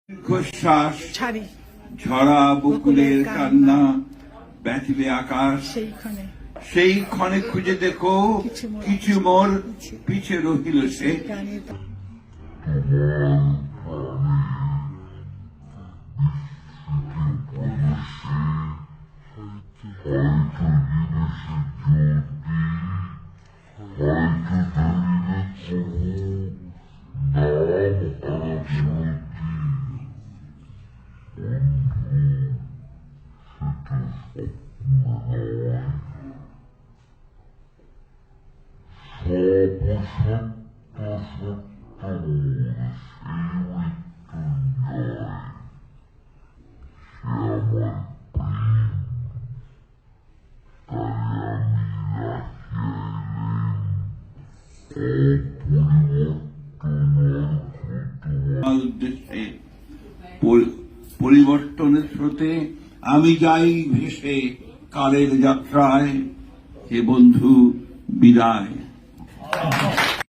দীর্ঘশ্বাস ঝরা বকুলের কান্না ব্যথিবে আকাশ, সেই ক্ষণে খুঁজে দেখো কিছু মোর পিছে রহিল সে। পরিবর্তনের স্রোতে আমি যাই ভেসে কালের যাত্রায়, হে বন্ধু বিদায়।